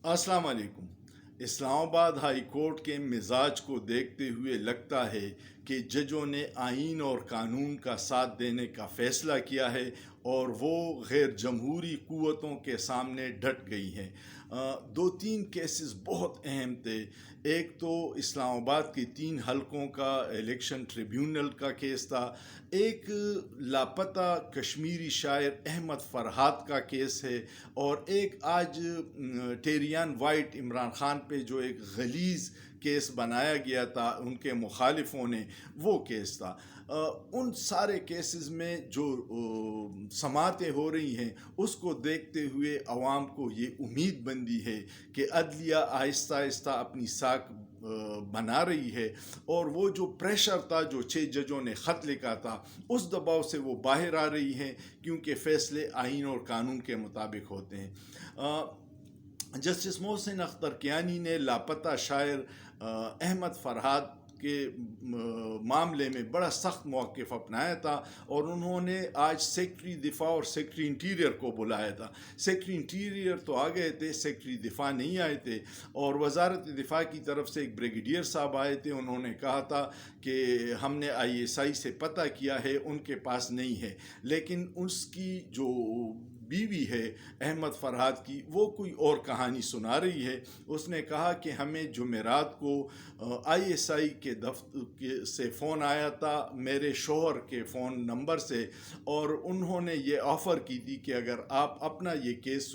अस्सलाम वालेकुम। Islamabad high court के मिजाज को देखते हुए लगता है कि जजों ने आइन और कानून का साथ देने का फैसला किया है और वो गैर जमहूरी क़ुव्वतों के सामने डट गई हैं। दो तीन केसेस बहुत अहम थे। एक तो इस्लामाबाद के 3 हलकों का इलेक्शन ट्रिब्यूनल का केस था। एक लापता कश्मीरी शायर अहमद फरहाद का केस है। और एक आज टेरियान वाइट इमरान खान पे जो एक गलीज़ केस बनाया गया था उनके मुखालिफों ने, वो केस था। उन सारे केसेस में जो समातें हो रही हैं उसको देखते हुए अवाम को ये उम्मीद बंदी है कि अदलिया आहिस्ता आहिस्ता अपनी साख बना रही है और वो जो प्रेशर था, जो 6 जजों ने ख़त लिखा था, उस दबाव से वो बाहर आ रही हैं क्योंकि फ़ैसले आइन और कानून के मुताबिक होते हैं। जस्टिस मोहसिन अख्तर कियानी ने लापता शायर अहमद फरहाद के मामले में बड़ा सख्त मौक़िफ़ अपनाया था और उन्होंने आज सेक्रेटरी दिफा और सेक्रेटरी इंटीरियर को बुलाया था। सेक्रेटरी इंटीरियर तो आ गए थे, सेक्रेटरी दिफा नहीं आए थे। और वजारत दिफा की तरफ से एक ब्रिगेडियर साहब आए थे। उन्होंने कहा था कि हमने ISI से पता किया है, उनके पास नहीं है। लेकिन उसकी जो बीवी है अहमद फरहाद की, वो कोई और कहानी सुना रही है। उसने कहा कि हमें जुमेरात को ISI के दफ्तर से फ़ोन आया था मेरे शोहर के फ़ोन नंबर से, और उन्होंने ये ऑफ़र की थी कि अगर आप अपना ये केस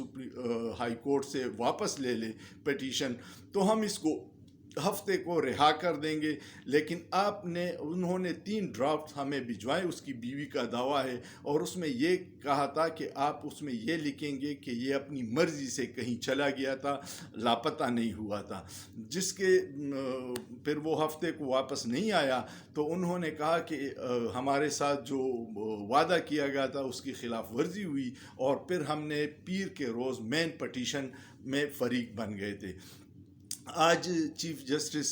हाई कोर्ट से वापस ले लें पिटीशन, तो हम इसको हफ्ते को रिहा कर देंगे। लेकिन उन्होंने 3 ड्राफ्ट हमें भिजवाए, उसकी बीवी का दावा है, और उसमें ये कहा था कि आप उसमें ये लिखेंगे कि ये अपनी मर्ज़ी से कहीं चला गया था, लापता नहीं हुआ था। जिसके फिर वो हफ्ते को वापस नहीं आया, तो उन्होंने कहा कि हमारे साथ जो वादा किया गया था उसकी खिलाफ वर्जी हुई, और फिर हमने पीर के रोज़ मेन पटिशन में फ़रीक बन गए थे। आज चीफ जस्टिस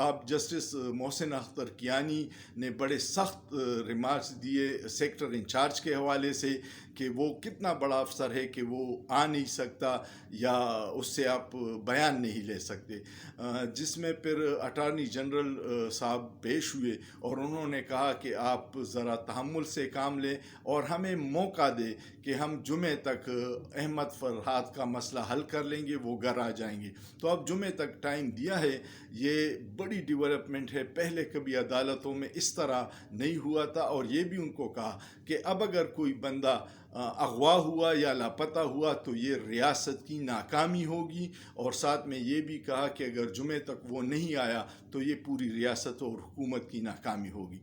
आप जस्टिस मोहसिन अख्तर कियानी ने बड़े सख्त रिमार्क्स दिए सेक्टर इंचार्ज के हवाले से कि वो कितना बड़ा अफसर है कि वो आ नहीं सकता या उससे आप बयान नहीं ले सकते। जिसमें फिर अटार्नी जनरल साहब पेश हुए और उन्होंने कहा कि आप ज़रा तहम्मुल से काम लें और हमें मौका दे कि हम जुमे तक अहमद फरहाद का मसला हल कर लेंगे, वो घर आ जाएंगे। तो अब जुमे तक टाइम दिया है। ये बड़ी डेवलपमेंट है, पहले कभी अदालतों में इस तरह नहीं हुआ था। और ये भी उनको कहा कि अब अगर कोई बंदा अगवा हुआ या लापता हुआ तो ये रियासत की नाकामी होगी, और साथ में ये भी कहा कि अगर जुमे तक वो नहीं आया तो ये पूरी रियासत और हुकूमत की नाकामी होगी।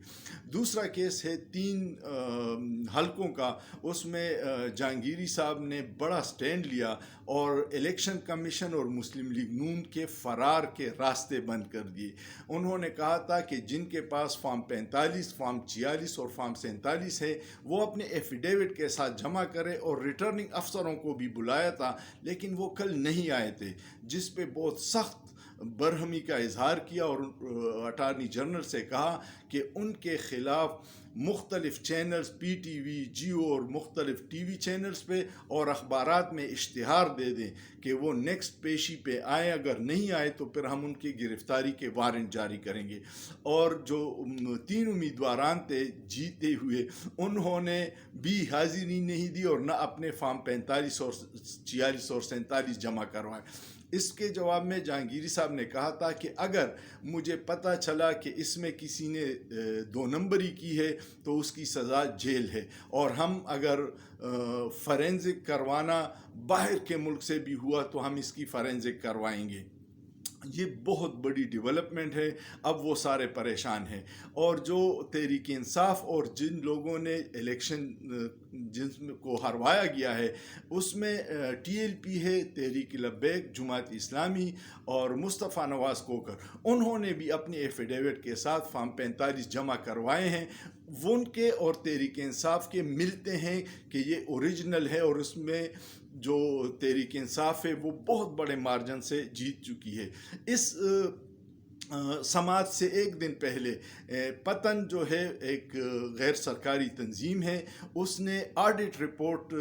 दूसरा केस है 3 हलकों का। उसमें जहांगीरी साहब ने बड़ा स्टैंड लिया और इलेक्शन कमीशन और मुस्लिम लीग नून के फ़रार के रास्ते बंद कर दिए। उन्होंने कहा था कि जिनके पास फॉर्म 45, फॉर्म 46 और फॉर्म 47 है, वो अपने एफिडेविट के साथ जमा करें, और रिटर्निंग अफसरों को भी बुलाया था लेकिन वो कल नहीं आए थे, जिस पे बहुत सख्त बरहमी का इजहार किया और अटार्नी जनरल से कहा कि उनके ख़िलाफ़ मुख्तलिफ़ चैनल्स PTV, जियो और मुख्तलिफ़ TV चैनल्स पे और अखबारात में इश्तिहार दे दें कि वो नेक्स्ट पेशी पे आए। अगर नहीं आए तो फिर हम उनकी गिरफ़्तारी के वारंट जारी करेंगे। और जो 3 उम्मीदवारान थे जीते हुए, उन्होंने भी हाज़िरी नहीं दी और न अपने फॉर्म 45 और 46 और 47 जमा करवाए। इसके जवाब में जहांगीरी साहब ने कहा था कि अगर मुझे पता चला कि इसमें किसी ने 2 नंबरी की है तो उसकी सज़ा जेल है, और हम अगर फ़ॉरेंसिक करवाना बाहर के मुल्क से भी हुआ तो हम इसकी फ़ॉरेंसिक करवाएंगे। ये बहुत बड़ी डेवलपमेंट है। अब वो सारे परेशान हैं, और जो तहरीक इंसाफ और जिन लोगों ने इलेक्शन जिनको हरवाया गया है उसमें TLP है, तहरीक लब्बैक, जुमात इस्लामी और मुस्तफ़ा नवाज़ कोकर, उन्होंने भी अपने एफिडेविट के साथ फॉर्म 45 जमा करवाए हैं। वो उनके और तहरीक इंसाफ के मिलते हैं कि ये ओरिजिनल है, और उसमें जो तहरीक इंसाफ है वो बहुत बड़े मार्जिन से जीत चुकी है। इस समाज से एक दिन पहले पतन जो है एक गैर सरकारी तंजीम है, उसने ऑडिट रिपोर्ट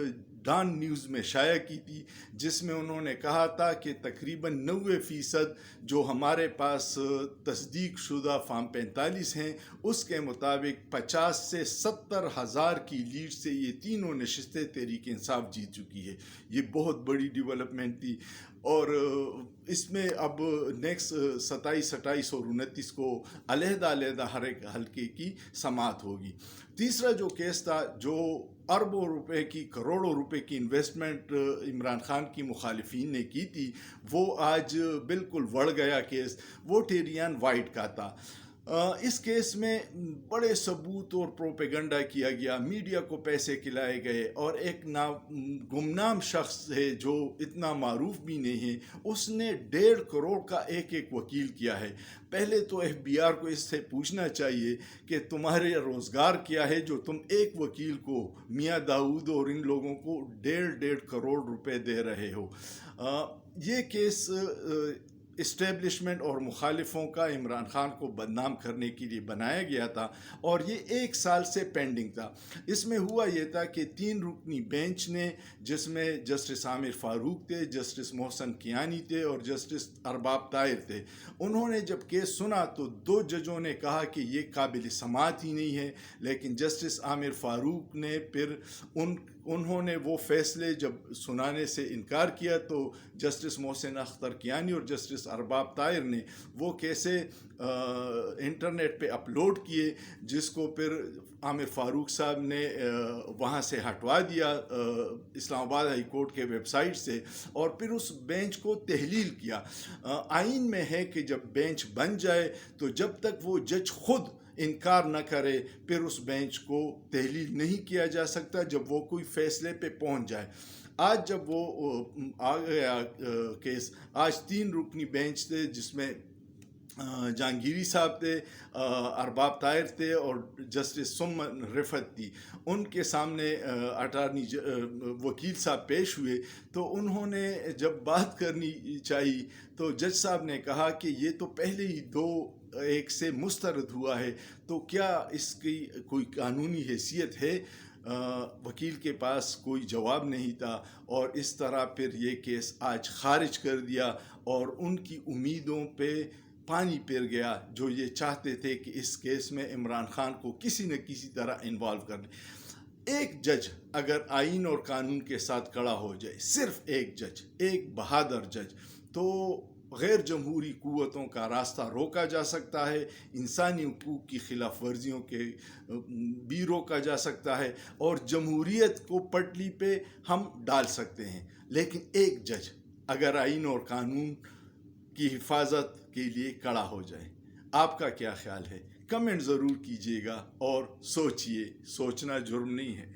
ڈان نیوز میں شائع کی تھی، جس میں انہوں نے کہا تھا کہ تقریباً 90% جو ہمارے پاس تصدیق شدہ فارم 45 ہیں، اس کے مطابق 50 سے 70 ہزار کی لیڈ سے یہ تینوں نشستیں تحریک انصاف جیت چکی ہے۔ یہ بہت بڑی ڈیولپمنٹ تھی، اور اس میں اب نیکسٹ 27، 28 اور 29 کو علیحدہ علیحدہ ہر ایک حلقے کی سماعت ہوگی۔ تیسرا جو کیس تھا، جو اربوں روپے کی، کروڑوں روپے کی انویسٹمنٹ عمران خان کی مخالفین نے کی تھی، وہ آج بالکل بڑھ گیا کیس، وہ ٹیریان وائٹ کا تھا۔ اس کیس میں بڑے ثبوت اور پروپیگنڈا کیا گیا، میڈیا کو پیسے کھلائے گئے، اور ایک گمنام شخص ہے جو اتنا معروف بھی نہیں ہے، اس نے 1.5 کروڑ کا ایک وکیل کیا ہے۔ پہلے تو FBI کو اس سے پوچھنا چاہیے کہ تمہارے روزگار کیا ہے جو تم ایک وکیل کو، میاں داؤد اور ان لوگوں کو 1.5 کروڑ روپے دے رہے ہو۔ یہ کیس اسٹیبلشمنٹ اور مخالفوں کا عمران خان کو بدنام کرنے کے لیے بنایا گیا تھا، اور یہ 1 سال سے پینڈنگ تھا۔ اس میں ہوا یہ تھا کہ 3 رکنی بینچ نے، جس میں جسٹس عامر فاروق تھے، جسٹس محسن کیانی تھے اور جسٹس ارباب طاہر تھے، انہوں نے جب کیس سنا تو 2 ججوں نے کہا کہ یہ قابل سماعت ہی نہیں ہے، لیکن جسٹس عامر فاروق نے پھر انہوں نے وہ فیصلے جب سنانے سے انکار کیا، تو جسٹس محسن اختر کیانی اور جسٹس ارباب طاہر نے وہ کیسے انٹرنیٹ پہ اپلوڈ کیے، جس کو پھر عامر فاروق صاحب نے وہاں سے ہٹوا دیا اسلام آباد ہائی کورٹ کے ویب سائٹ سے، اور پھر اس بینچ کو تحلیل کیا۔ آئین میں ہے کہ جب بینچ بن جائے تو جب تک وہ جج خود انکار نہ کرے، پھر اس بینچ کو تحلیل نہیں کیا جا سکتا جب وہ کوئی فیصلے پہ پہنچ جائے۔ آج جب وہ آ گیا کیس، آج 3 رکنی بینچ تھے، جس میں جہانگیری صاحب تھے، ارباب طاہر تھے اور جسٹس سمن رفت تھی۔ ان کے سامنے اٹارنی وکیل صاحب پیش ہوئے، تو انہوں نے جب بات کرنی چاہی تو جج صاحب نے کہا کہ یہ تو پہلے ہی 2-1 سے مسترد ہوا ہے، تو کیا اس کی کوئی قانونی حیثیت ہے؟ وکیل کے پاس کوئی جواب نہیں تھا، اور اس طرح پھر یہ کیس آج خارج کر دیا، اور ان کی امیدوں پہ پانی پھر گیا، جو یہ چاہتے تھے کہ اس کیس میں عمران خان کو کسی نہ کسی طرح انوالو کر لیں۔ ایک جج اگر آئین اور قانون کے ساتھ کھڑا ہو جائے، صرف ایک جج، ایک بہادر جج، تو غیر جمہوری قوتوں کا راستہ روکا جا سکتا ہے، انسانی حقوق کی خلاف ورزیوں کے بھی روکا جا سکتا ہے، اور جمہوریت کو پٹری پہ ہم ڈال سکتے ہیں۔ لیکن ایک جج اگر آئین اور قانون کی حفاظت کے لیے کھڑا ہو جائے، آپ کا کیا خیال ہے؟ کمنٹ ضرور کیجیے گا، اور سوچئے، سوچنا جرم نہیں ہے۔